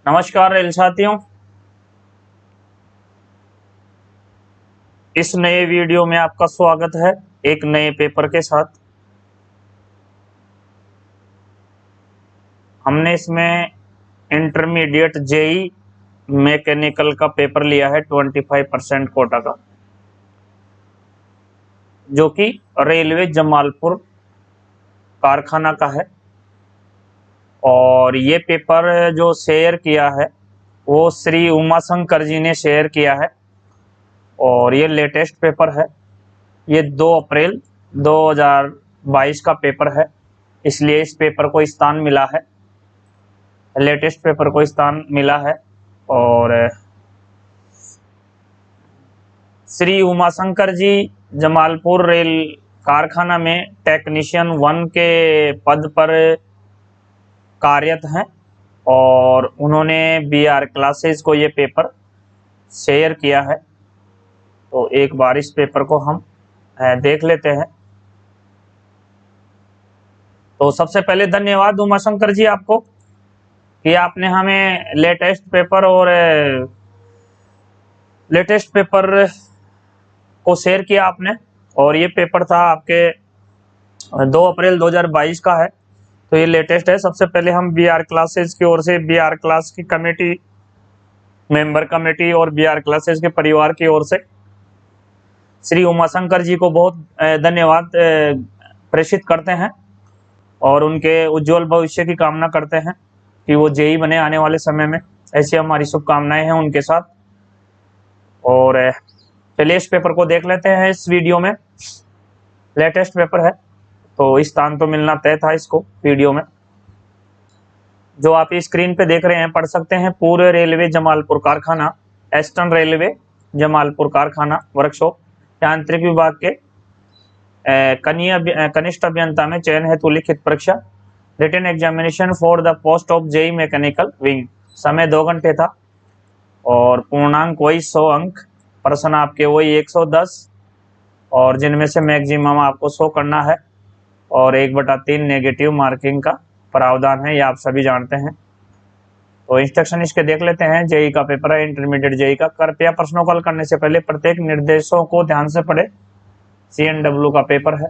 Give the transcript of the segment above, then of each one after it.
नमस्कार रेल साथियों, इस नए वीडियो में आपका स्वागत है एक नए पेपर के साथ। हमने इसमें इंटरमीडिएट जेई मैकेनिकल का पेपर लिया है 25% कोटा का, जो कि रेलवे जमालपुर कारखाना का है। और ये पेपर जो शेयर किया है वो श्री उमाशंकर जी ने शेयर किया है और ये लेटेस्ट पेपर है। ये 2 अप्रैल 2022 का पेपर है, इसलिए इस पेपर को स्थान मिला है, लेटेस्ट पेपर को स्थान मिला है। और श्री उमाशंकर जी जमालपुर रेल कारखाना में टेक्नीशियन 1 के पद पर कार्यरत हैं और उन्होंने बीआर क्लासेस को ये पेपर शेयर किया है। तो एक बार इस पेपर को हम देख लेते हैं। तो सबसे पहले धन्यवाद उमाशंकर जी आपको कि आपने हमें लेटेस्ट पेपर को शेयर किया आपने। और ये पेपर था आपके 2 अप्रैल 2022 का है, तो ये लेटेस्ट है। सबसे पहले हम बीआर क्लासेस की ओर से, बीआर क्लास की कमेटी, मेंबर कमेटी और बीआर क्लासेस के परिवार की ओर से श्री उमाशंकर जी को बहुत धन्यवाद प्रेषित करते हैं और उनके उज्जवल भविष्य की कामना करते हैं कि वो जेई बने आने वाले समय में। ऐसी हमारी शुभकामनाएं हैं उनके साथ। और चलिए इस पेपर को देख लेते हैं। इस वीडियो में लेटेस्ट पेपर है, तो स्थान तो मिलना तय था इसको वीडियो में। जो आप स्क्रीन पे देख रहे हैं पढ़ सकते हैं। पूर्व रेलवे जमालपुर कारखाना, ईस्टर्न रेलवे जमालपुर कारखाना वर्कशॉप, यांत्रिक विभाग के कनिष्ठ अभियंता में चयन हेतु लिखित परीक्षा, written examination for the post of JE mechanical wing. समय 2 घंटे था और पूर्णांक वही 100 अंक, प्रश्न आपके वही 110 और जिनमें से मैक्सिमम आपको 100 करना है और 1/3 नेगेटिव मार्किंग का प्रावधान है, ये आप सभी जानते हैं। तो इंस्ट्रक्शन इसके देख लेते हैं। जेई का पेपर है, इंटरमीडिएट जेई का। कृपया प्रश्नों को हल करने से पहले प्रत्येक निर्देशों को ध्यान से पढ़े। CNW का पेपर है।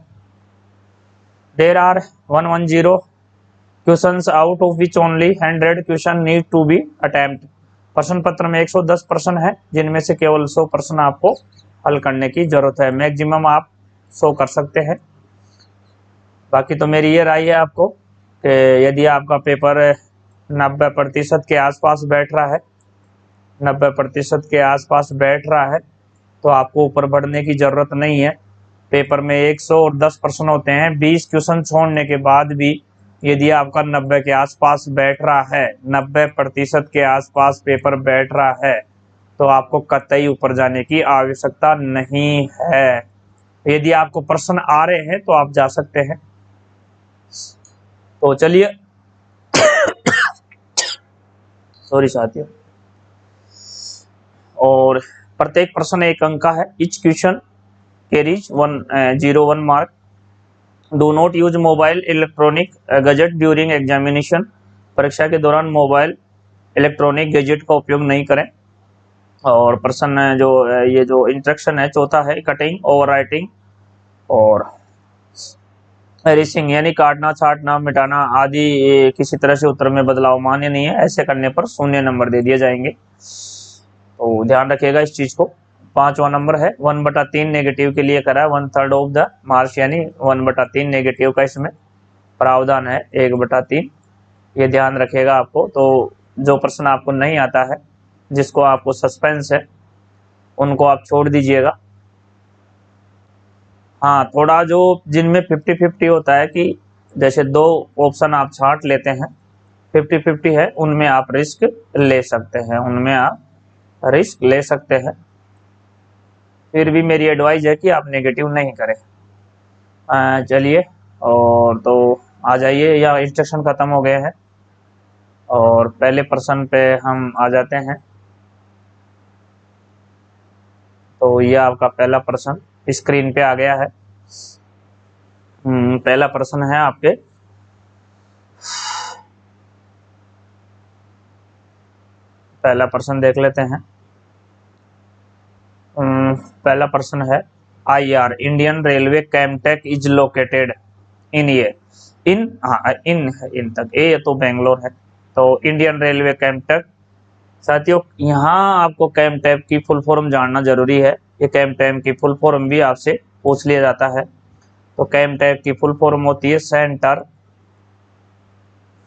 There are 110 questions out of which only 100 question need to be attempt. प्रश्न पत्र में 110 प्रश्न है, जिनमें से केवल 100 प्रश्न आपको हल करने की जरूरत है। मैक्सिमम आप 100 कर सकते हैं। बाकी तो मेरी ये राय है आपको कि यदि आपका पेपर 90% के आसपास बैठ रहा है, 90% के आसपास बैठ रहा है, तो आपको ऊपर बढ़ने की जरूरत नहीं है। पेपर में 110 प्रश्न होते हैं। 20 क्वेश्चन छोड़ने के बाद भी यदि आपका 90 के आसपास बैठ रहा है, 90% के आसपास पेपर बैठ रहा है, तो आपको कतई ऊपर जाने की आवश्यकता नहीं है। यदि आपको प्रश्न आ रहे हैं तो आप जा सकते हैं। तो चलिए सॉरी साथियों। और प्रत्येक प्रश्न 1 अंक का है। Each question carries 101 mark. Do not use mobile electronic gadget during examination. परीक्षा के दौरान मोबाइल इलेक्ट्रॉनिक गैजेट का उपयोग नहीं करें। और प्रश्न जो ये जो इंस्ट्रक्शन है चौथा है, कटिंग, ओवर राइटिंग और एरिसिंग यानी काटना, छाटना, मिटाना आदि किसी तरह से उत्तर में बदलाव मान्य नहीं है। ऐसे करने पर 0 नंबर दे दिए जाएंगे, तो ध्यान रखिएगा इस चीज को। 5वां नंबर है 1/3 नेगेटिव के लिए करा है, 1/3 ऑफ द मार्क्स यानी 1/3 नेगेटिव का इसमें प्रावधान है, 1/3। ये ध्यान रखिएगा आपको। तो जो प्रश्न आपको नहीं आता है, जिसको आपको सस्पेंस है, उनको आप छोड़ दीजिएगा। हाँ, थोड़ा जो जिनमें 50-50 होता है कि जैसे 2 ऑप्शन आप छांट लेते हैं, 50-50 है, उनमें आप रिस्क ले सकते हैं, उनमें आप रिस्क ले सकते हैं। फिर भी मेरी एडवाइस है कि आप नेगेटिव नहीं करें। चलिए, और तो आ जाइए, या इंस्ट्रक्शन खत्म हो गए हैं और पहले प्रश्न पे हम आ जाते हैं। तो ये आपका पहला प्रश्न स्क्रीन पे आ गया है। पहला प्रश्न है आपके, पहला प्रश्न देख लेते हैं। पहला प्रश्न है IR Indian railway CAMTECH is located in ये इन तक ए तो बेंगलोर है, तो इंडियन रेलवे कैमटेक। साथियों यहाँ आपको कैमटेक की फुल फॉर्म जानना जरूरी है, ये कैमटेक की फुल फॉर्म भी आपसे पूछ लिया जाता है। तो कैमटेक की फुल फॉर्म होती है सेंटर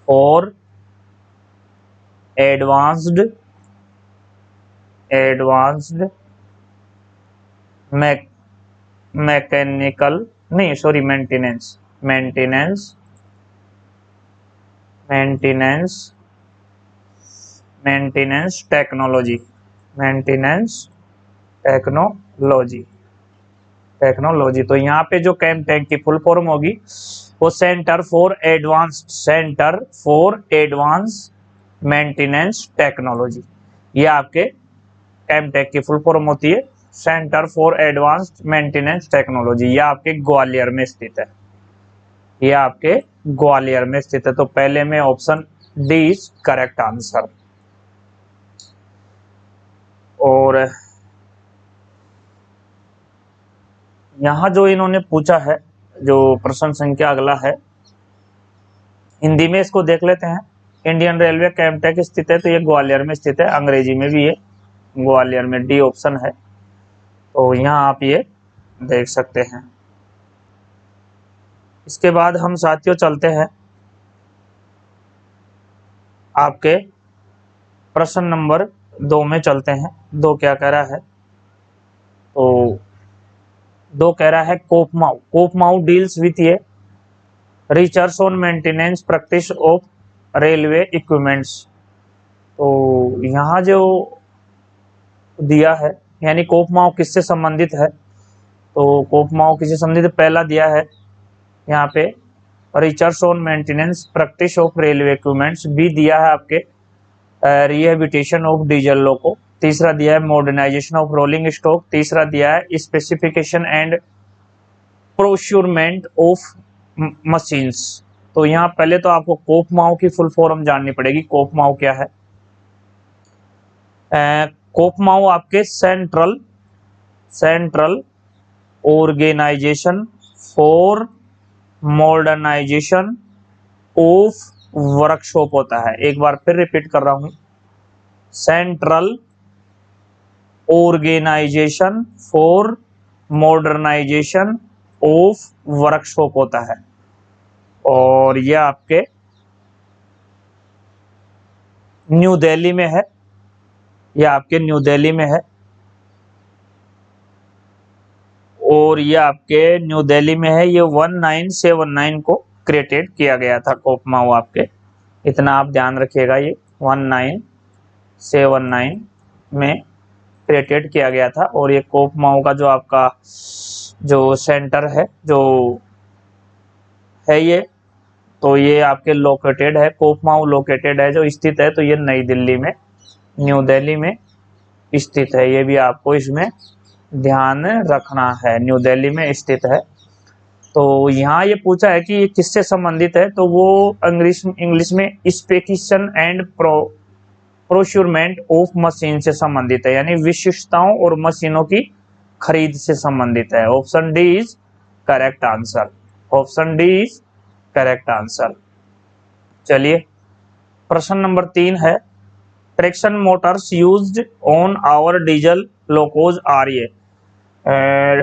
फॉर एडवांस्ड मैकेनिकल नहीं सॉरी मेंटेनेंस टेक्नोलॉजी। तो यहाँ पे जो कैमटेक की फुल फॉर्म होगी वो centre for advance maintenance technology, ये आपके कैमटेक की फुल फॉर्म होती है centre for advanced maintenance technology. ये आपके ग्वालियर में स्थित है, ये आपके ग्वालियर में स्थित है। तो पहले में option D is correct answer. और यहां जो इन्होंने पूछा है, जो प्रश्न संख्या अगला है, हिंदी में इसको देख लेते हैं। इंडियन रेलवे कैमटेक स्थित है, तो ये ग्वालियर में स्थित है। अंग्रेजी में भी ये ग्वालियर में डी ऑप्शन है, तो यहाँ आप ये देख सकते हैं। इसके बाद हम साथियों चलते हैं आपके प्रश्न नंबर 2 में चलते हैं। 2 क्या कह रहा है, तो 2 कह रहा है कोपमाउ डील्स विथ ये research on maintenance practice of railway equipments. तो यहाँ जो दिया है यानी कोपमाउ किससे संबंधित है, तो कोपमाउ किससे संबंधित पहला दिया है यहाँ पे research on maintenance practice of railway equipments, B दिया है आपके रिहेबिलिटेशन ऑफ डीजल लोको, तीसरा दिया है मॉडर्नाइजेशन ऑफ रोलिंग स्टॉक, तीसरा दिया है specification and procurement of machines. तो यहाँ पहले तो आपको कोपमाउ की फुल फॉर्म जाननी पड़ेगी। कोपमाउ क्या है, कोपमाउ आपके central organisation for modernisation of workshop होता है। एक बार फिर रिपीट कर रहा हूं, central organisation for modernisation of workshop होता है, और यह आपके न्यू दिल्ली में है, यह आपके न्यू दिल्ली में है, और यह आपके न्यू दिल्ली में है। ये 1979 को क्रिएटेड किया गया था कोपमाउ आपके, इतना आप ध्यान रखिएगा, ये 1979 में क्रिएटेड किया गया था। और ये कोपमाउ का जो आपका जो सेंटर है जो है ये, तो ये आपके लोकेटेड है, कोपमाउ लोकेटेड है जो स्थित है, तो ये नई दिल्ली में न्यू दिल्ली में स्थित है। ये भी आपको इसमें ध्यान रखना है, न्यू दिल्ली में स्थित है। तो यहाँ ये पूछा है कि ये किससे संबंधित है, तो वो इंग्लिश में specification and procurement of machine से संबंधित है, यानी विशिष्टताओं और मशीनों की खरीद से संबंधित है। Option D is correct answer, option D is correct answer. चलिए प्रश्न नंबर 3 है traction motors used on our diesel locos are ये,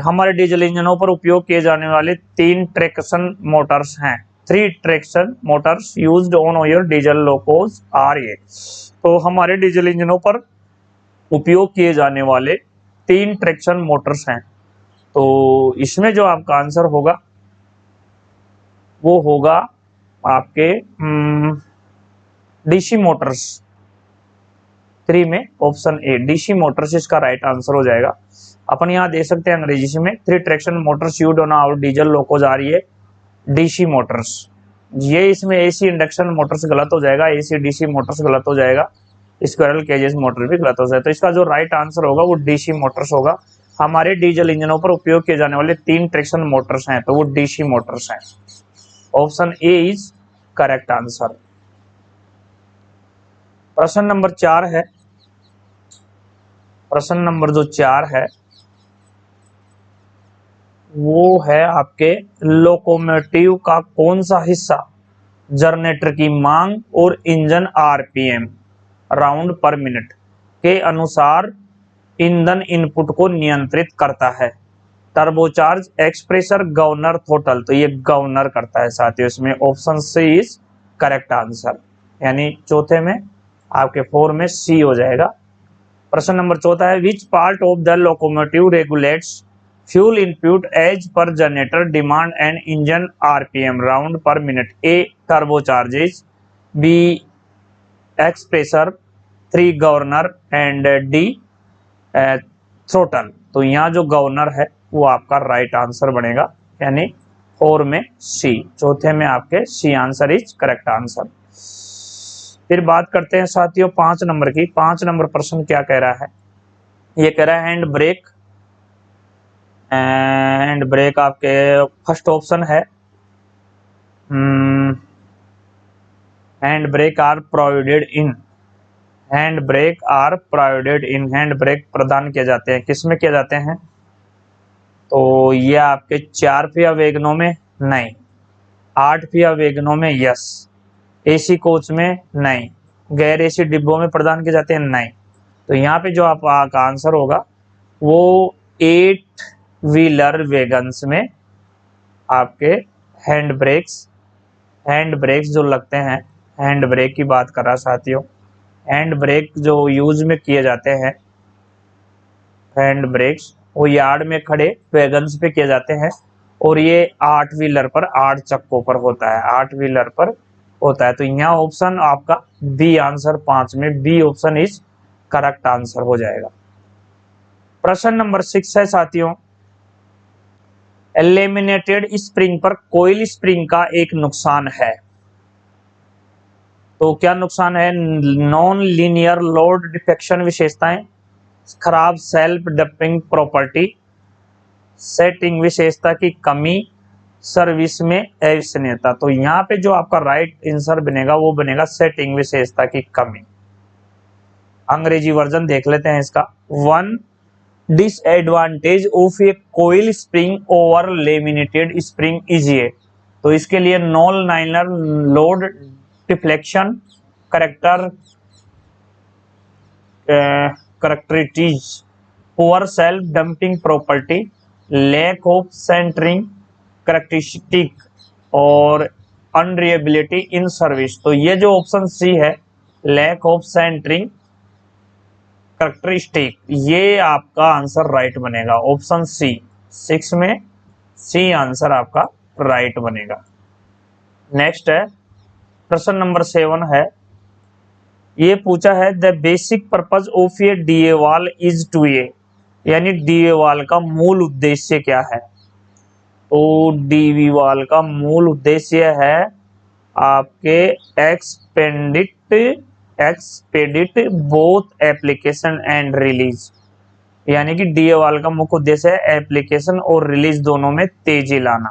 हमारे डीजल इंजनों पर उपयोग किए जाने वाले 3 ट्रैक्शन मोटर्स हैं। 3 traction motors used on your diesel locos are ये, तो हमारे डीजल इंजनों पर उपयोग किए जाने वाले 3 ट्रैक्शन मोटर्स हैं। तो इसमें जो आपका आंसर होगा वो होगा आपके डीसी मोटर्स। 3 में ऑप्शन ए डीसी मोटर्स इसका राइट आंसर हो जाएगा। अपन यहाँ देख सकते हैं अंग्रेजी में 3 traction motors used on our diesel locos आ रही है डीसी मोटर्स। ये इसमें एसी इंडक्शन मोटर्स गलत हो जाएगा, एसी डीसी मोटर्स गलत हो जाएगा, स्क्विरल केजेस मोटर भी गलत हो जाएगा। तो इसका जो राइट आंसर होगा वो डीसी मोटर्स होगा। हमारे डीजल इंजनों पर उपयोग किए जाने वाले 3 ट्रैक्शन मोटर्स हैं, तो वो डीसी मोटर्स हैं। Option A is correct answer. प्रश्न नंबर 4 है प्रश्न नंबर जो 4 है वो है आपके लोकोमोटिव का कौन सा हिस्सा जनरेटर की मांग और engine RPM round per minute के अनुसार ईंधन इनपुट को नियंत्रित करता है? Turbocharge, expressor, governor, throttle. तो ये गवर्नर करता है साथियों, इसमें option C is correct answer, यानी चौथे में आपके 4 में सी हो जाएगा। प्रश्न नंबर 4 है which part of the locomotive regulates fuel input as per generator demand and engine RPM round per minute? A turbocharges, B expressor, 3 governor and D throttle. तो यहाँ जो गवर्नर है वो आपका राइट आंसर बनेगा, यानी 4 में सी, चौथे में आपके C answer is correct answer. फिर बात करते हैं साथियों 5 नंबर की। 5 नंबर प्रश्न क्या कह रहा है? ये कह रहा है हैंड ब्रेक, हैंड ब्रेक आपके फर्स्ट ऑप्शन है hand brake are provided in, hand brake are provided in, hand brake प्रदान किए जाते हैं, किस में किए जाते हैं? तो ये आपके 4 फीया वैगनों में नहीं, 8 फीया वैगनों में यस, एसी कोच में नहीं, गैर एसी डिब्बों में प्रदान किए जाते हैं नहीं। तो यहाँ पे जो आपका आंसर होगा वो 8 व्हीलर वैगन्स में आपके हैंड ब्रेक्स जो लगते हैं, हैंड ब्रेक की बात कर रहा साथियों, हैंड ब्रेक जो यूज में किए जाते हैं, हैंड ब्रेक्स वो यार्ड में खड़े वैगन्स पे किए जाते हैं, और ये 8 व्हीलर पर 8 चक्कों पर होता है, 8 व्हीलर पर होता है। तो यहाँ ऑप्शन आपका बी आंसर 5 में B option is correct answer हो जाएगा। प्रश्न नंबर 6 है साथियों लेमिनेटेड स्प्रिंग पर कोइल स्प्रिंग का एक नुकसान है। तो क्या नुकसान है? नॉन लीनियर लोड डिफेक्शन विशेषताएं, खराब सेल्फ डंपिंग प्रॉपर्टी, सेटिंग विशेषता की कमी, सर्विस में अविश्वसनीयता। तो यहाँ पे जो आपका राइट आंसर बनेगा वो बनेगा सेटिंग विशेषता की कमी। अंग्रेजी वर्जन देख लेते हैं इसका। 1 disadvantage of a coil spring over laminated spring is ये। तो इसके लिए non linear load deflection, characteristics, poor self damping property, lack of centring characteristic और अनरिलायबिलिटी इन सर्विस। तो ये जो ऑप्शन सी है लैक ऑफ सेंटरिंग करैक्टरिस्टिक, ये आपका आंसर राइट बनेगा, ऑप्शन सी, 6 में सी आंसर आपका राइट बनेगा। नेक्स्ट है प्रश्न नंबर 7 है, ये पूछा है the basic purpose of a DA valve is to A, यानी डीए वाल का मूल उद्देश्य क्या है? तो डीवी वाल का मूल उद्देश्य है आपके एक्सपेडिट बोथ एप्लीकेशन एंड रिलीज, यानी कि डीए वाल का मुख्य उद्देश्य है एप्लीकेशन और रिलीज दोनों में तेजी लाना।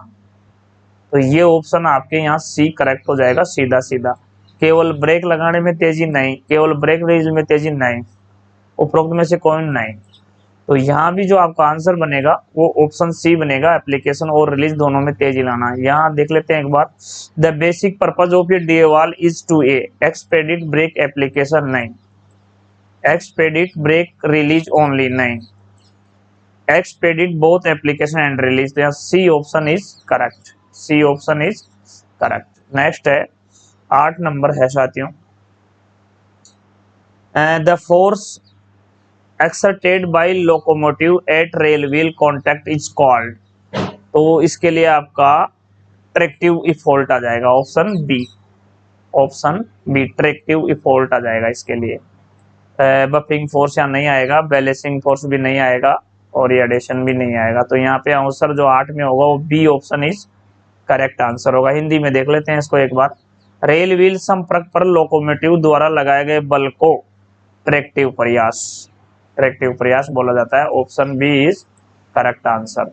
तो ये ऑप्शन आपके यहाँ सी करेक्ट हो जाएगा सीधा सीधा। केवल ब्रेक लगाने में तेजी नहीं, केवल ब्रेक रिलीज में तेजी नहीं, उपरोक्त में से कोई नहीं। तो यहाँ भी जो आपका आंसर बनेगा वो ऑप्शन सी बनेगा, एप्लीकेशन और रिलीज दोनों में तेजी लाना। यहाँ देख लेते हैं एक बार, the basic purpose of a DA valve is to A expedite brake application नहीं, एक्सपेडिट ब्रेक रिलीज ओनली नहीं, expedite both application and release. तो यहाँ C option is correct, C option is correct. Next है 8 number है साथियों, the force exerted by locomotive at rail wheel contact is called. तो इसके लिए आपका ट्रैक्टिव इफोल्ट आ जाएगा, option B, option B tractive effort आ जाएगा इसके लिए। बफिंग फोर्स यहाँ नहीं आएगा, बैलेंसिंग फोर्स भी नहीं आएगा और एडेशन भी नहीं आएगा। तो यहाँ पे आंसर जो 8 में होगा वो B option is correct answer होगा। हिंदी में देख लेते हैं इसको एक बार, रेल व्हील संपर्क पर लोकोमोटिव द्वारा लगाए गए बल को ट्रैक्टिव प्रयास बोला जाता है, option B is correct answer.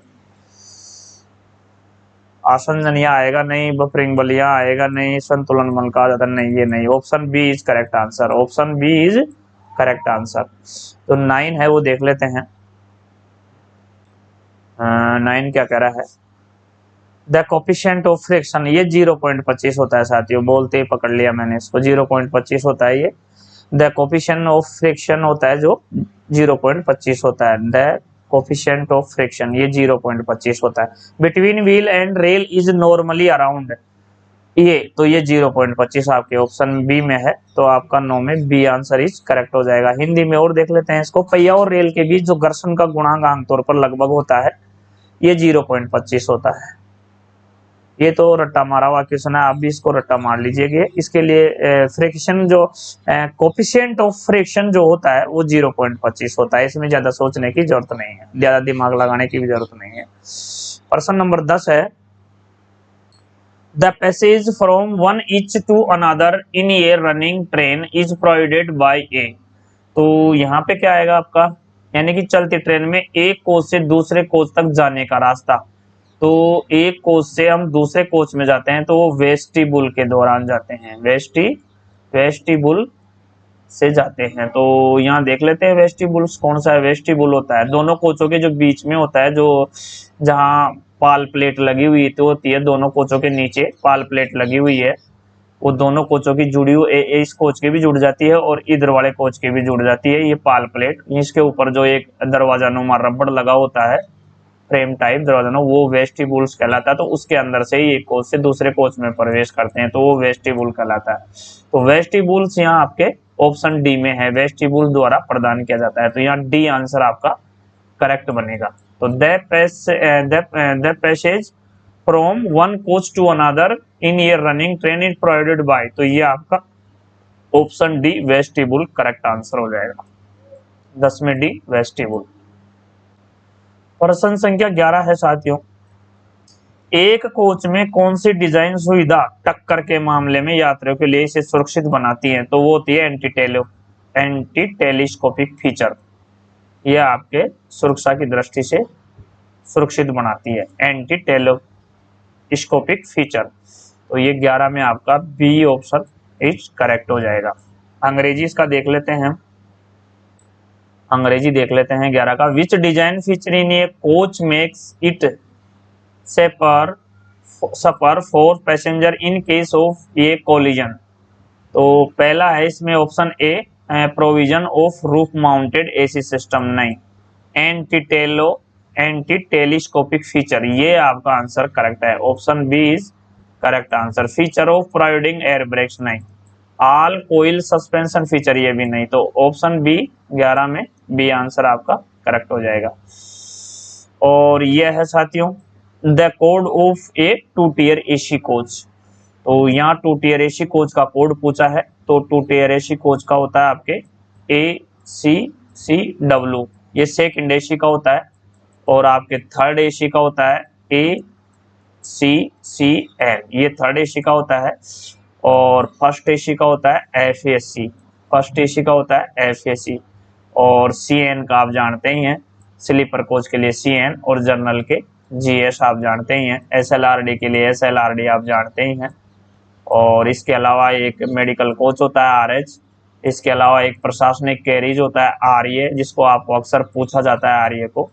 आसंजन यहाँ आएगा नहीं, बफरिंग बल यहाँ आएगा नहीं, संतुलन बल कहा जाता नहीं, ये नहीं, option B is correct answer, option B is correct answer. तो 9 है वो देख लेते हैं। 9 क्या कह रहा है, द कोफिशिएंट ऑफ फ्रिक्शन, ये 0.25 होता है साथियों, बोलते ही पकड़ लिया मैंने इसको, 0.25 होता है ये। द कोफिशिएंट ऑफ फ्रिक्शन होता है जो 0.25 होता है, द कोफिशिएंट ऑफ फ्रिक्शन ये 0.25 होता है। Between wheel and rail is normally around, ये तो ये 0.25 आपके ऑप्शन बी में है, तो आपका 9 में बी आंसर इज करेक्ट हो जाएगा। हिंदी में और देख लेते हैं इसको, पहिया और रेल के बीच जो घर्षण का गुणांक आमतौर पर लगभग होता है, ये 0.25 होता है। ये तो रट्टा मारा हुआ क्वेश्चन है, आप भी इसको रट्टा मार लीजिएगा। इसके लिए फ्रिक्शन जो कोफिशिएंट ऑफ फ्रिक्शन जो होता है वो 0.25 होता है, इसमें ज्यादा सोचने की जरूरत नहीं है, ज्यादा दिमाग लगाने की भी जरूरत नहीं है। प्रश्न नंबर 10 है, the passage from one each to another in a running train is provided by A. तो यहाँ पे क्या आएगा आपका, यानी कि चलती ट्रेन में एक कोच से दूसरे कोच तक जाने का रास्ता, तो एक कोच से हम दूसरे कोच में जाते हैं तो वो वेस्टिबुल के दौरान जाते हैं, वेस्टिबुल से जाते हैं। तो यहाँ देख लेते हैं वेस्टिबुल्स कौन सा है। वेस्टिबुल होता है दोनों कोचों के जो बीच में होता है, जो जहाँ पाल प्लेट लगी हुई तो होती है, दोनों कोचों के नीचे पाल प्लेट लगी हुई है, वो दोनों कोचों की जुड़ी हुई, इस कोच की भी जुड़ जाती है और इधर वाले कोच की भी जुड़ जाती है, ये पाल प्लेट। इसके ऊपर जो एक दरवाजा नुमा रबड़ लगा होता है, फ्रेम टाइप दरवाजा ना, वो वेस्टिबुल्स कहलाता है। तो उसके अंदर से ही एक कोच से दूसरे कोच में प्रवेश करते हैं तो वो वेस्टिबुल कहलाता है। तो वेस्टिबुल्स यहाँ आपके ऑप्शन डी में है, वेस्टिबुल द्वारा प्रदान किया जाता है, तो यहाँ डी आंसर आपका करेक्ट बनेगा। तो the passage from one coach to another in a running train is provided by, तो ये आपका option D vestibule correct answer हो जाएगा। 10 में डी वेस्टिबुल। प्रश्न संख्या 11 है साथियों, एक कोच में कौन सी डिजाइन सुविधा टक्कर के मामले में यात्रियों के लिए इसे सुरक्षित बनाती है, तो वो होती है एंटी टेलीस्कोपिक फीचर, यह आपके सुरक्षा की दृष्टि से सुरक्षित बनाती है, एंटी टेलीस्कोपिक फीचर। तो ये 11 में आपका बी ऑप्शन इज करेक्ट हो जाएगा। अंग्रेजी इसका देख लेते हैं, अंग्रेजी देख लेते हैं 11 का, which design feature in a coach makes it safer for passenger in case of a collision. तो पहला है इसमें option A provision of roof mounted AC system, नहीं, एंटी टेलीस्कोपिक फीचर, ये आपका आंसर करेक्ट है, option B is correct answer. Feature of providing air brakes, नहीं, all coil suspension feature, ये भी नहीं, तो ऑप्शन बी 11 में बी आंसर आपका करेक्ट हो जाएगा। और यह है साथियों the code of a 2 tier AC coach. तो यहाँ 2 टियर एसी कोच का कोड पूछा है, तो 2 टियर एसी कोच का होता है आपके ACCW, ये सेकंड एसी का होता है, और आपके थर्ड एसी का होता है ACCN, ये थर्ड एसी का होता है, और फर्स्ट एसी का होता है FAC, फर्स्ट एसी का होता है FAC, और CN का आप जानते ही हैं, स्लीपर कोच के लिए CN, और जर्नल के GS आप जानते ही हैं, SLRD के लिए SLRD आप जानते ही हैं, और इसके अलावा एक मेडिकल कोच होता है RH, इसके अलावा एक प्रशासनिक कैरिज होता है RA, जिसको आपको अक्सर पूछा जाता है RA को,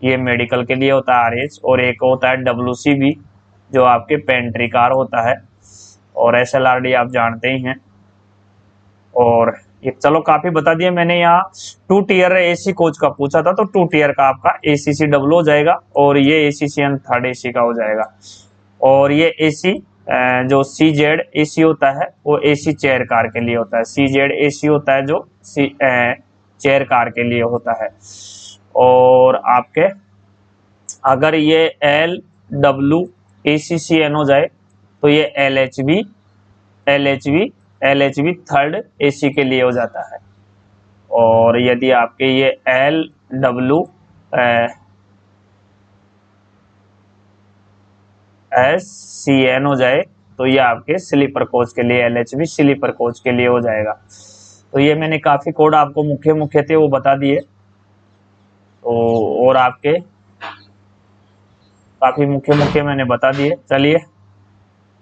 ये मेडिकल के लिए होता है RH, और एक होता है WCB जो आपके पेंट्री कार होता है, और SLRD आप जानते ही हैं। और ये चलो काफी बता दिया मैंने, यहाँ 2 टियर एसी कोच का पूछा था, तो 2 टियर का आपका ACCW हो जाएगा, और ये ACCN थर्ड एसी का हो जाएगा। और ये AC जो CZ AC होता है वो AC चेयर कार के लिए होता है, CZ AC होता है जो चेयर कार के लिए होता है। और आपके अगर ये LWACCN हो जाए तो ये LHB थर्ड एसी के लिए हो जाता है। और यदि आपके ये LWSCN हो जाए तो ये आपके स्लीपर कोच के लिए, LHB स्लीपर कोच के लिए हो जाएगा। तो ये मैंने काफी कोड आपको मुख्य थे वो बता दिए, तो और आपके काफी मुख्य मैंने बता दिए। चलिए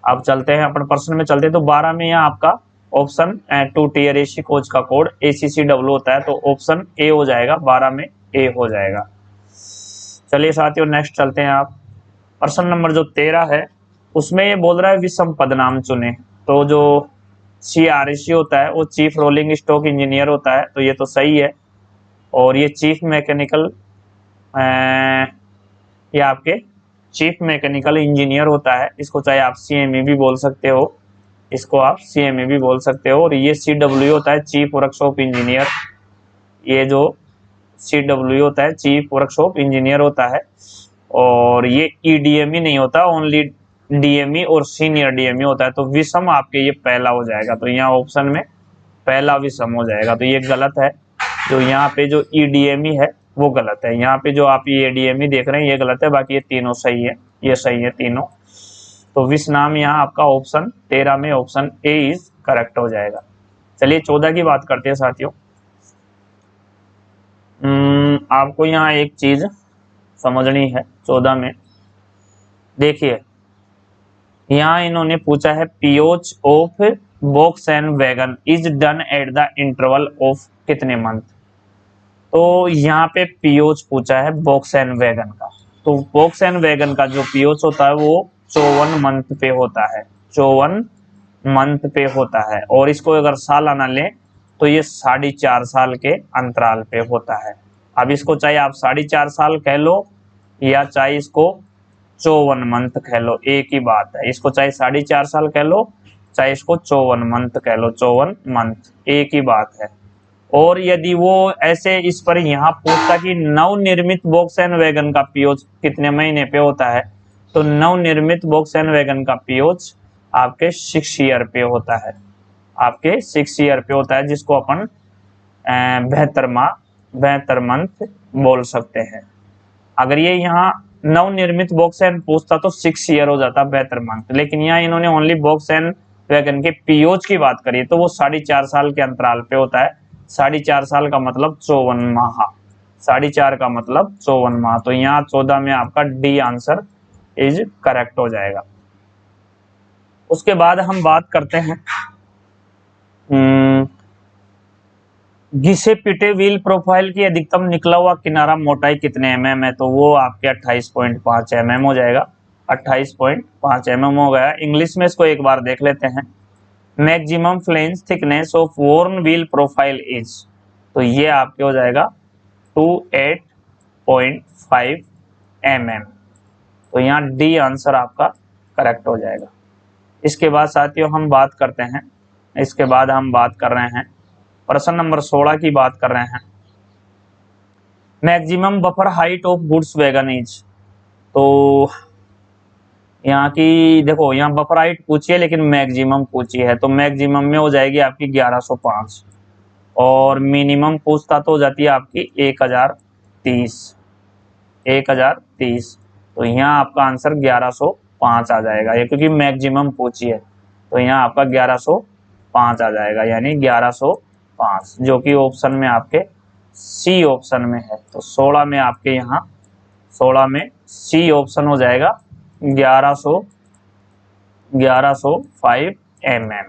अब चलते हैं अपन प्रश्न में चलते हैं। तो 12 में यहाँ आपका ऑप्शन 2 टीयर एसी कोच का कोड ACCW होता है, तो ऑप्शन ए हो जाएगा, 12 में ए हो जाएगा। चलिए साथियों नेक्स्ट चलते हैं। आप प्रश्न नंबर जो 13 है उसमें ये बोल रहा है विषम पदनाम चुने। तो जो CREC होता है वो चीफ रोलिंग स्टॉक इंजीनियर होता है, तो ये तो सही है। और ये चीफ मैकेनिकल ये आपके चीफ मैकेनिकल इंजीनियर होता है, इसको चाहे आप CME भी बोल सकते हो, इसको आप CME भी बोल सकते हो। और ये CW होता है चीफ वर्कशॉप इंजीनियर, ये जो CW होता है चीफ वर्कशॉप इंजीनियर होता है। और ये EDME नहीं होता, ओनली DME और सीनियर DME होता है। तो विषम आपके ये पहला हो जाएगा, तो यहाँ ऑप्शन में पहला विषम हो जाएगा, तो ये गलत है। जो यहाँ पे जो EDME है वो गलत है, यहाँ पे जो आप ये ADME देख रहे हैं ये गलत है, बाकी ये तीनों सही है, ये सही है तीनों। तो विषनाम यहाँ आपका ऑप्शन 13 में ऑप्शन ए इज करेक्ट हो जाएगा। चलिए 14 की बात करते हैं साथियों। आपको यहाँ एक चीज समझनी है 14 में, देखिए यहाँ इन्होंने पूछा है POH of Volkswagen is done at the interval of कितने मंथ। तो यहाँ पे पीओच पूछा है वोक्सवैगन का, तो वोक्सवैगन का जो पीओच होता है वो 54 मंथ पे होता है, 54 मंथ पे होता है। और इसको अगर सालाना लें तो ये 4.5 साल के अंतराल पे होता है। अब इसको चाहे आप 4.5 साल कह लो या चाहे इसको 54 मंथ कह लो, एक ही बात है। इसको चाहे 4.5 साल कह लो चाहे इसको 54 मंथ कह लो, 54 मंथ एक ही बात है। और यदि वो ऐसे इस पर यहाँ पूछता कि नवनिर्मित वोक्सवैगन का पीओच कितने महीने पे होता है, तो नवनिर्मित वोक्सवैगन का पीओच आपके 6 ईयर पे होता है, आपके 6 ईयर पे होता है, जिसको अपन 72 मंथ बोल सकते हैं। अगर ये यहाँ नवनिर्मित वोक्सवैगन पूछता तो 6 ईयर हो जाता 72 मंथ, लेकिन यहाँ इन्होंने ओनली वोक्सवैगन के पीओच की बात करी, तो वो 4.5 साल के अंतराल पे होता है। 4.5 साल का मतलब 54 माह, 4.5 का मतलब 54 माह। तो यहाँ 14 में आपका डी आंसर इज करेक्ट हो जाएगा। उसके बाद हम बात करते हैं घिसे पिटे व्हील प्रोफाइल की अधिकतम निकला हुआ किनारा मोटाई कितने mm है, तो वो आपके 28.5 mm हो जाएगा, 28.5 mm हो गया। इंग्लिश में इसको एक बार देख लेते हैं। Maximum flange thickness of worn wheel profile is, तो ये आपके हो जाएगा 28.5 mm, तो यहाँ डी आंसर आपका करेक्ट हो जाएगा। इसके बाद साथियों हम बात करते हैं, इसके बाद हम बात कर रहे हैं प्रश्न नंबर 16 की बात कर रहे हैं। Maximum buffer height of goods wagon is, तो यहाँ की देखो यहाँ बफर हाइट पूछी है लेकिन मैक्सिमम पूछी है, तो मैक्सिमम में हो जाएगी आपकी 1105 और मिनिमम पूछता तो हो जाती है आपकी 1030, तो यहाँ आपका आंसर 1105 आ जाएगा, ये क्योंकि मैक्सिमम पूछी है, तो यहाँ आपका 1105 आ जाएगा, यानी 1105 जो कि ऑप्शन में आपके सी ऑप्शन में है। तो 16 में आपके यहाँ 16 में सी ऑप्शन हो जाएगा 1105 mm।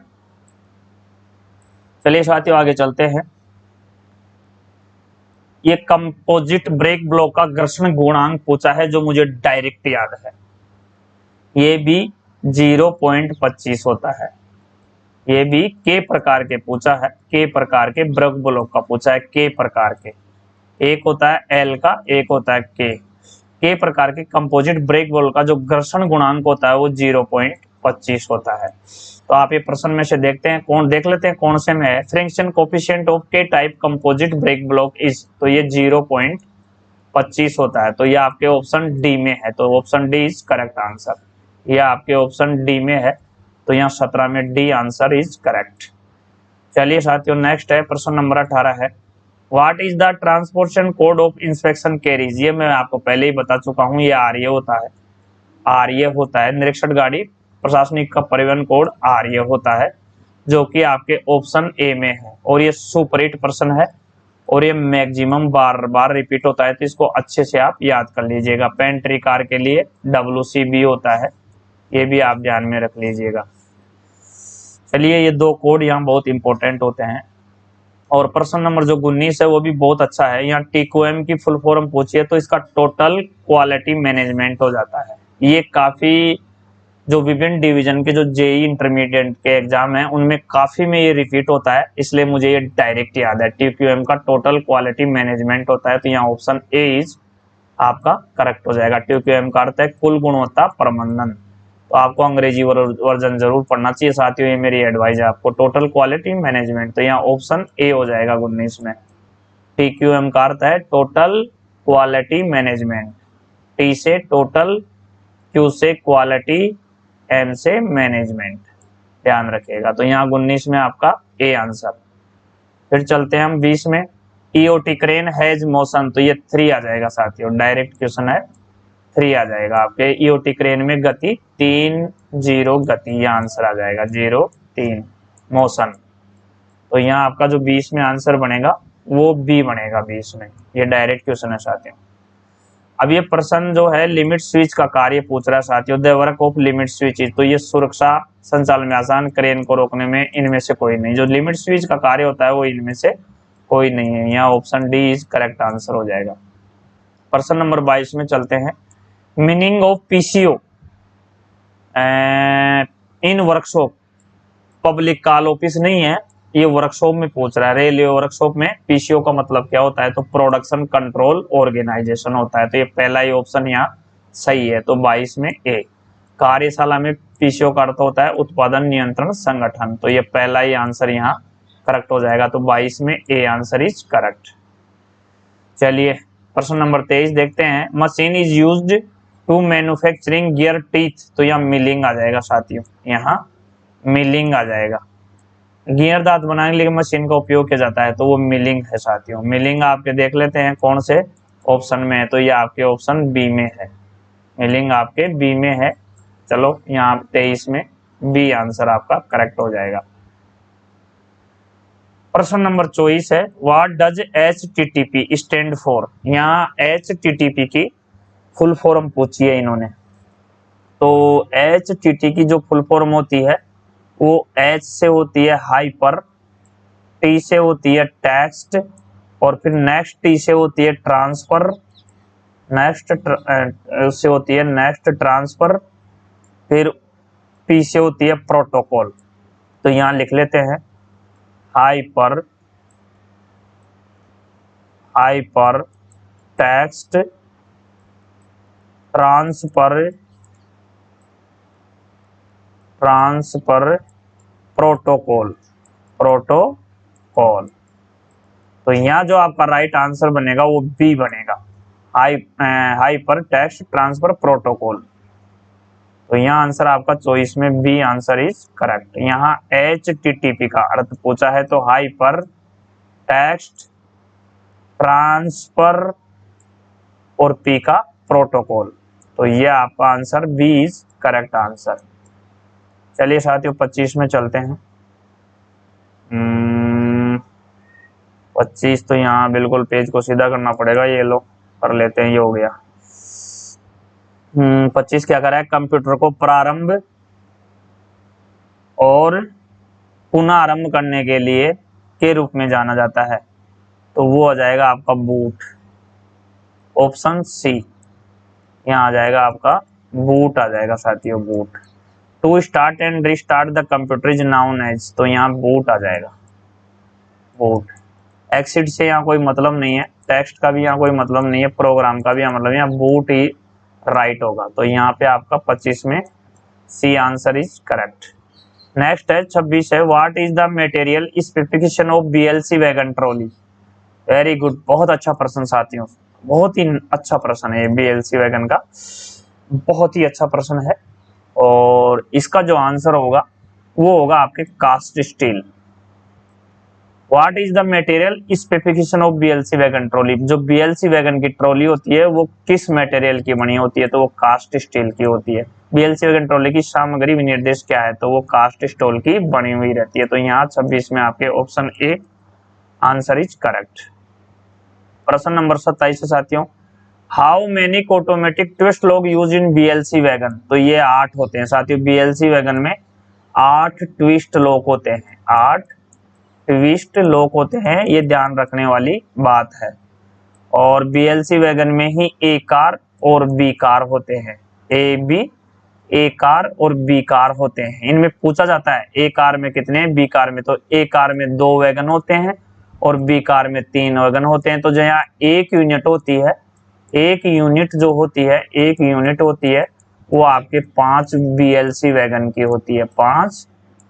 चलिए साथियों आगे चलते हैं। ये कंपोजिट ब्रेक ब्लॉक का घर्षण गुणांक पूछा है जो मुझे डायरेक्ट याद है, ये भी 0.25 होता है। ये भी के प्रकार के पूछा है, के प्रकार के ब्रेक ब्लॉक का पूछा है, के प्रकार के, एक होता है एल का एक होता है के प्रकार के कंपोजिट ब्रेक ब्लॉक का जो घर्षण गुणांक होता है वो 0.25 होता है। तो आप ये प्रश्न में से देखते हैं कौन देख लेते हैं कौन से में है। Friction coefficient of K type composite brake block is, तो ये 0.25 होता है, तो ये आपके ऑप्शन डी में है, तो option D is correct answer, ये आपके ऑप्शन डी में है, तो यहाँ 17 में डी आंसर इज करेक्ट। चलिए साथियों नेक्स्ट है प्रश्न नंबर 18 है। What is the transportation code of inspection carries, ये मैं आपको पहले ही बता चुका हूँ, ये आरए होता है, आरए होता है निरीक्षण गाड़ी प्रशासनिक का परिवहन कोड आरए होता है, जो कि आपके ऑप्शन ए में है। और ये सुपर हिट प्रश्न है और ये मैक्सिमम बार बार रिपीट होता है, तो इसको अच्छे से आप याद कर लीजिएगा। पेंट्री कार के लिए WCB होता है, ये भी आप ध्यान में रख लीजिएगा। चलिए, ये दो कोड यहाँ बहुत इंपॉर्टेंट होते हैं। और प्रश्न नंबर जो 19 है वो भी बहुत अच्छा है। यहाँ TQM की फुल फॉर्म पूछिए तो इसका टोटल क्वालिटी मैनेजमेंट हो जाता है। ये काफी जो विभिन्न डिवीजन के जो जेई इंटरमीडिएट के एग्जाम है उनमें काफी में ये रिपीट होता है, इसलिए मुझे ये डायरेक्ट याद है। TQM का टोटल क्वालिटी मैनेजमेंट होता है, तो यहाँ ऑप्शन ए इज आपका करेक्ट हो जाएगा। TQM का अर्थ है कुल गुणवत्ता प्रबंधन। तो आपको अंग्रेजी वर्जन जरूर पढ़ना चाहिए साथियों, ये मेरी एडवाइस है आपको। टोटल क्वालिटी मैनेजमेंट, तो यहाँ ऑप्शन ए हो जाएगा 19 में। TQM का अर्थ है टोटल क्वालिटी मैनेजमेंट। T से टोटल, Q से क्वालिटी, M से मैनेजमेंट, ध्यान रखिएगा। तो यहाँ 19 में आपका ए आंसर। फिर चलते हैं हम 20 में। EOT क्रेन हैज मोशन, तो ये 3 आ जाएगा साथियों, डायरेक्ट क्वेश्चन है, 3 आ जाएगा आपके। EOT क्रेन में गति 3-0 गति, ये आंसर आ जाएगा 0-3 मोशन। तो यहाँ आपका जो 20 में आंसर बनेगा वो बी बनेगा 20 में, ये डायरेक्ट क्वेश्चन है साथियों। अब ये प्रश्न जो है लिमिट स्विच का कार्य पूछ रहा है साथियों, the work of limit switch, तो ये सुरक्षा संचालन में आसान, क्रेन को रोकने में इनमें से कोई नहीं। जो लिमिट स्विच का कार्य होता है वो इनमें से कोई नहीं है, यहाँ option D is correct answer हो जाएगा। प्रश्न नंबर 22 में चलते हैं। Meaning of PCO in workshop, public call office नहीं है, ये वर्कशॉप में पूछ रहा है। रेलवे वर्कशॉप में PCO का मतलब क्या होता है, तो प्रोडक्शन कंट्रोल ऑर्गेनाइजेशन होता है, तो ये पहला ही ऑप्शन यहाँ सही है। तो 22 में ए। कार्यशाला में PCO का अर्थ होता है उत्पादन नियंत्रण संगठन, तो ये पहला ही आंसर यहाँ करेक्ट हो जाएगा। तो 22 में ए आंसर इज करेक्ट। चलिए प्रश्न नंबर 23 देखते हैं। Machine is used to manufacturing gear teeth, तो यहाँ मिलिंग आ जाएगा साथियों, यहाँ मिलिंग आ जाएगा। गियर दांत बनाने के लिए मशीन का उपयोग किया जाता है, तो वो मिलिंग है साथियों। मिलिंग आपके देख लेते हैं कौन से ऑप्शन में है, तो ये आपके ऑप्शन बी में है, मिलिंग आपके बी में है। चलो यहाँ 23 में बी आंसर आपका करेक्ट हो जाएगा। प्रश्न नंबर 24 है। What does HTTP stand for, यहाँ HTTP की फुल फॉर्म पूछी है इन्होंने। तो HTTP की जो फुल फॉर्म होती है वो H से होती है हाइपर, T से होती है टेक्स्ट, और फिर नेक्स्ट T से होती है ट्रांसफर, नेक्स्ट से होती है नेक्स्ट ट्रांसफर, फिर P से होती है प्रोटोकॉल। तो यहाँ लिख लेते हैं hyper, hyper text transfer, transfer protocol, protocol. तो यहाँ जो आपका राइट आंसर बनेगा वो बी बनेगा, हाइपर टेक्स्ट ट्रांसफर प्रोटोकॉल। तो यहाँ आंसर आपका 24 में बी आंसर इज करेक्ट। यहाँ HTTP का अर्थ पूछा है तो हाइपर टेक्स्ट ट्रांसफर और पी का प्रोटोकॉल, तो ये आपका answer B is correct answer. चलिए साथियों 25 में चलते हैं। 25 तो यहाँ बिल्कुल पेज को सीधा करना पड़ेगा, ये लो कर लेते हैं, ये हो गया। 25 क्या करा है, कंप्यूटर को प्रारंभ और पुनः आरंभ करने के लिए के रूप में जाना जाता है, तो वो आ जाएगा आपका बूट, ऑप्शन सी। यहाँ आ जाएगा आपका बूट आ जाएगा साथियों, boot. To start and restart the computer is known as, तो यहाँ बूट आ जाएगा, बूट। एक्सिट से यहाँ कोई मतलब नहीं है, टेक्स्ट का भी यहाँ कोई मतलब नहीं है, प्रोग्राम का भी यहाँ मतलब, यहाँ बूट ही राइट होगा। तो यहाँ पे आपका 25 में C answer is correct. Next है 26 है। What is the material specification of BLC wagon trolley. Very good, बहुत अच्छा प्रश्न साथियों, बहुत ही अच्छा प्रश्न है ये BLC वैगन का, बहुत ही अच्छा प्रश्न है। और इसका जो आंसर होगा वो होगा आपके cast steel. What is the material specification of BLC wagon trolley, जो BLC वैगन की ट्रॉली होती है वो किस मटेरियल की बनी होती है, तो वो कास्ट स्टील की होती है। BLC वैगन ट्रॉली की सामग्री विनिर्देश क्या है, तो वो कास्ट स्टील की बनी हुई रहती है। तो यहाँ 26 में आपके option A answer is correct. प्रश्न नंबर 27 है साथियों। How many automatic twist lock use in BLC wagon, तो ये 8 होते हैं साथियों। BLC वैगन में 8 ट्विस्ट लॉक होते हैं, 8 ट्विस्ट लॉक होते हैं, ये ध्यान रखने वाली बात है। और बीएलसी वैगन में ही ए कार और बी कार होते हैं, ए कार और बी कार होते हैं। इनमें पूछा जाता है ए कार में कितने हैं, बी कार में, तो ए कार में 2 वैगन होते हैं और बी कार में 3 वैगन होते हैं। तो जो यहाँ एक यूनिट होती है, एक यूनिट जो होती है, एक यूनिट होती है वो आपके 5 बीएलसी वैगन की होती है, 5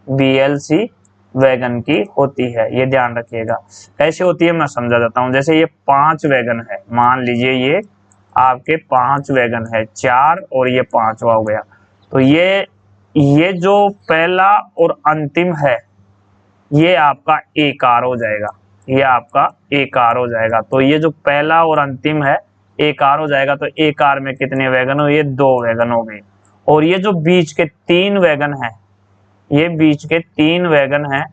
बीएलसी वैगन की होती है, ये ध्यान रखिएगा। कैसे होती है मैं समझा देता हूँ। जैसे ये 5 वैगन है, मान लीजिए ये आपके 5 वैगन है, 4 और ये 5वां हो गया। तो ये जो पहला और अंतिम है ये आपका ए कार हो जाएगा, ये आपका ए कार हो जाएगा। तो ये जो पहला और अंतिम है ए कार हो जाएगा। तो ए कार में कितने वैगन हो, ये 2 वैगन हो गए। और ये जो बीच के 3 वैगन है, ये बीच के 3 वैगन है,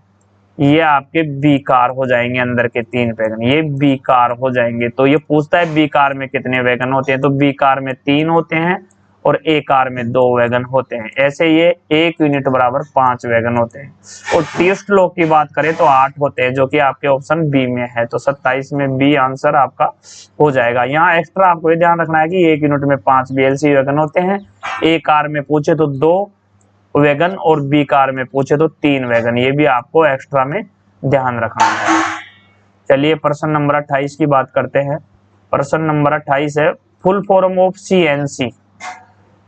ये आपके बी कार हो जाएंगे। अंदर के 3 वैगन ये बी कार हो जाएंगे। तो ये पूछता है बी कार में कितने वैगन होते हैं, तो बी कार में 3 होते हैं और ए कार में 2 वैगन होते हैं। ऐसे ये 1 यूनिट बराबर 5 वैगन होते हैं। और ट्विस्ट लॉक की बात करें तो 8 होते हैं, जो कि आपके ऑप्शन बी में है। तो 27 में बी आंसर आपका हो जाएगा। यहाँ एक्स्ट्रा आपको ये ध्यान रखना है कि 1 यूनिट में 5 बीएलसी वैगन होते हैं। ए कार में पूछे तो 2 वैगन और बी कार में पूछे तो 3 वैगन, ये भी आपको एक्स्ट्रा में ध्यान रखना है। चलिए प्रश्न नंबर 28 की बात करते हैं। प्रश्न नंबर 28 है full form of CNC.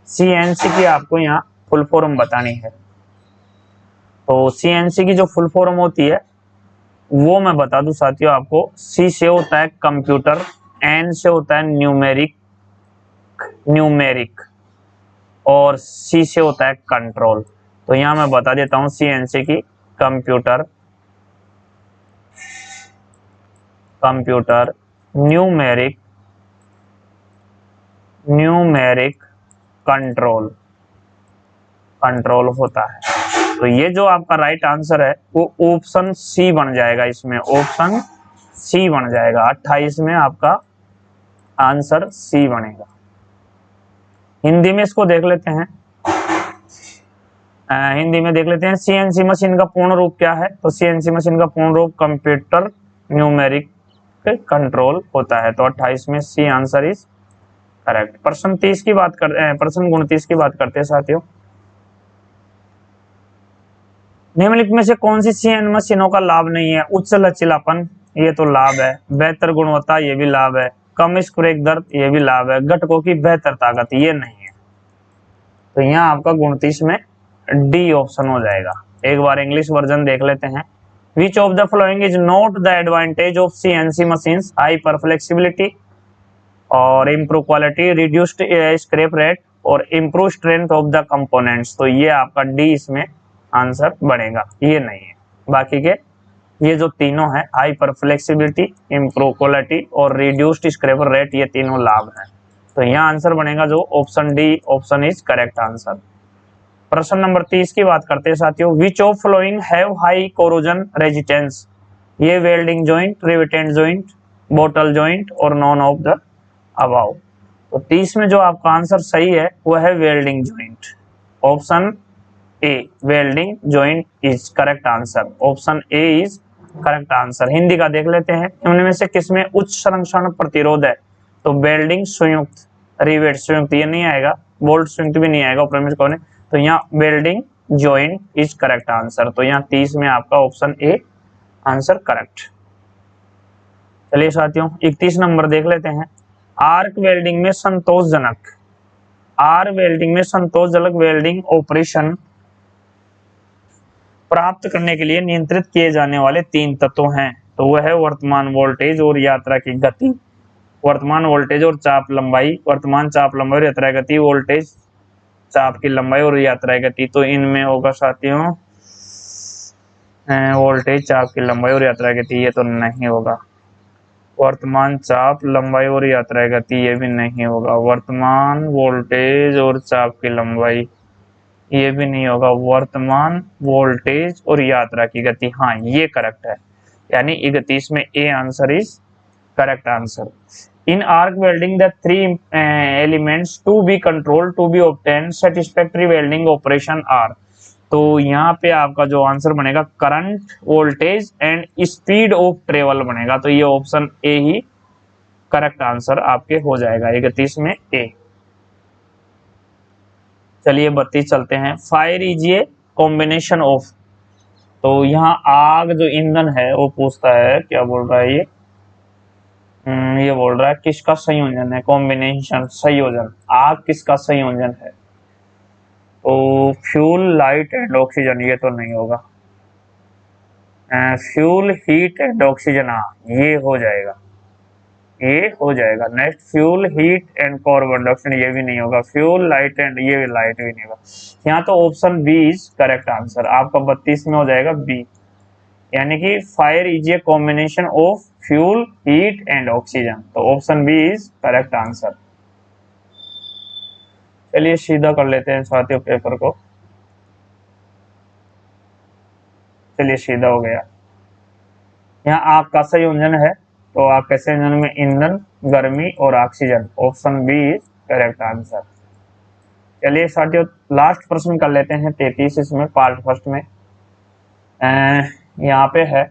CNC की आपको यहाँ फुल फॉर्म बतानी है। तो सीएनसी की जो फुल फॉर्म होती है वो मैं बता दूं साथियों आपको। सी से होता है कंप्यूटर, एन से होता है न्यूमेरिक और सी से होता है कंट्रोल। तो यहाँ मैं बता देता हूँ सीएनसी की कंप्यूटर, न्यूमेरिक कंट्रोल होता है। तो ये जो आपका राइट आंसर है वो ऑप्शन सी बन जाएगा, इसमें ऑप्शन सी बन जाएगा। 28 में आपका आंसर सी बनेगा। हिंदी में इसको देख लेते हैं, हिंदी में देख लेते हैं सीएनसी मशीन का पूर्ण रूप क्या है। तो सीएनसी मशीन का पूर्ण रूप कंप्यूटर न्यूमेरिक कंट्रोल होता है। तो 28 में सी आंसर इज करेक्ट। प्रश्न 30 की बात करते हैं, प्रश्न 29 की बात करते हैं साथियों। निम्नलिखित में से कौन सी सीएन मशीनों का लाभ नहीं है। उच्च लचीलापन, ये तो लाभ है। बेहतर गुणवत्ता, ये भी लाभ है। कम स्क्रेक दर्द, ये भी लाभ है। घटकों की बेहतर ताकत, ये नहीं है। तो यहाँ आपका 29 में डी ऑप्शन हो जाएगा। एक बार इंग्लिश वर्जन देख लेते हैं। Which of the following is not the advantage of CNC machines. Hyper flexibility और improve quality, reduced scrap rate और improve strength of the components. तो ये आपका डी इसमें आंसर बनेगा, ये नहीं है। बाकी के ये जो तीनों है, हाइपर फ्लेक्सिबिलिटी, इम्प्रूव क्वालिटी और रिड्यूस्ड स्क्रैप रेट, ये तीनों लाभ हैं। तो यहाँ आंसर बनेगा जो option D, option is correct answer. प्रश्न नंबर 30 की बात करते हैं साथियों। Which of following have high corrosion resistance. ये वेल्डिंग जॉइंट, रिवेटेंट जॉइंट, बोटल जॉइंट और नॉन ऑफ द अबाउ। तो 30 में जो आपका आंसर सही है वो है welding joint, option A, welding joint is correct answer. Option A is correct answer. Hindi का देख लेते हैं। इनमें से किसमें उच्च संरक्षण प्रतिरोध है। तो वेल्डिंग संयुक्त, रिवेट संयुक्त ये नहीं आएगा, बोल्ट संयुक्त भी नहीं आएगा, प्रमेश कौन है। तो यहाँ welding joint is correct answer. तो यहाँ 30 में आपका ऑप्शन ए आंसर करेक्ट। चलिए साथियों 31 नंबर देख लेते हैं। आर्क वेल्डिंग में संतोषजनक वेल्डिंग ऑपरेशन प्राप्त करने के लिए नियंत्रित किए जाने वाले 3 तत्व हैं। तो वह है वर्तमान वोल्टेज और यात्रा की गति, वर्तमान वोल्टेज और चाप लंबाई, वर्तमान चाप लंबाई और यात्रा गति, वोल्टेज चाप की लंबाई और यात्रा गति। तो इनमें होगा साथियों वोल्टेज, चाप की लंबाई और यात्रा गति, ये तो नहीं होगा। वर्तमान चाप, लंबाई और यात्रा गति, ये भी नहीं होगा। वर्तमान वोल्टेज और चाप की लंबाई, ये भी नहीं होगा। वर्तमान वोल्टेज और यात्रा की गति, हाँ ये करेक्ट है। यानी 31 में A answer is correct answer. In arc welding the 3 elements to be controlled to be obtain satisfactory welding operation are. तो यहाँ पे आपका जो आंसर बनेगा current voltage and speed of travel बनेगा। तो ये ऑप्शन ए ही करेक्ट आंसर आपके हो जाएगा 31 में ए। चलिए 32 चलते हैं। Fire is a combination of. तो यहाँ आग जो ईंधन है वो पूछता है, क्या बोल रहा है ये बोल रहा है किसका संयोजन है, कॉम्बिनेशन संयोजन, आग किसका संयोजन है। तो फ्यूल लाइट एंड ऑक्सीजन, ये तो नहीं होगा। फ्यूल हीट एंड ऑक्सीजन, हाँ ये हो जाएगा, ये हो जाएगा। Next fuel heat and carbon dioxide, ये भी नहीं होगा। फ्यूल लाइट एंड, ये लाइट भी नहीं होगा। यहाँ तो option B is correct answer आपका 32 में हो जाएगा बी, यानी कि fire is a combination of fuel heat and oxygen. तो option B is correct answer. चलिए सीधा कर लेते हैं साथियों पेपर को। चलिए सीधा हो गया। यहाँ आग का संयोजन है, तो आग के संयोजन में ईंधन, गर्मी और oxygen. Option B is correct answer. चलिए साथियों लास्ट प्रश्न कर लेते हैं 33 इसमें पार्ट फर्स्ट में। यहाँ पे है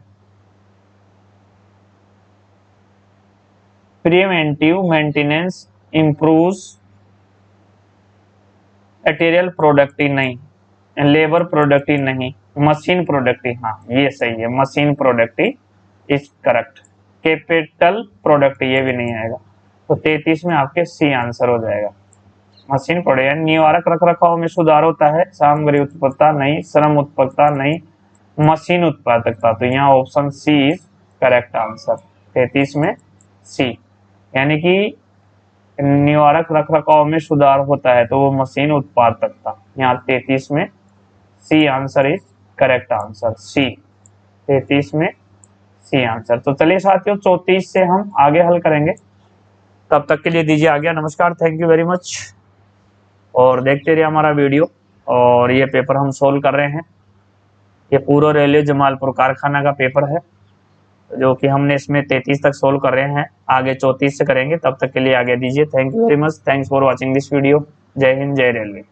preventive maintenance improves material productive नहीं, लेबर प्रोडक्टिव नहीं, मशीन प्रोडक्टिव, हाँ ये सही है, machine productive is correct. Capital productive ये भी नहीं आएगा। तो 33 में आपके सी आंसर हो जाएगा। मशीन प्रोडक्ट, निवारक रख रखाव में सुधार होता है, सामग्री उत्पादकता नहीं, श्रम उत्पादकता नहीं, मशीन उत्पादकता। तो यहाँ option C is correct answer 33 में सी, यानी कि निवारक रख रखाव में सुधार होता है तो वो मशीन उत्पादकता। यहाँ 33 में C answer is correct answer, C 33 में सी आंसर। तो चलिए साथियों 34 से हम आगे हल करेंगे, तब तक के लिए दीजिए आज्ञा, नमस्कार, थैंक यू वेरी मच। और देखते रहिए हमारा वीडियो। और ये पेपर हम सोल्व कर रहे हैं, ये पूर्व रेलवे जमालपुर कारखाना का पेपर है, जो कि हमने इसमें 33 तक सोल्व कर रहे हैं, आगे 34 से करेंगे। तब तक के लिए आगे दीजिए, thank you very much, thanks for watching this video. जय हिंद, जय रेलवे।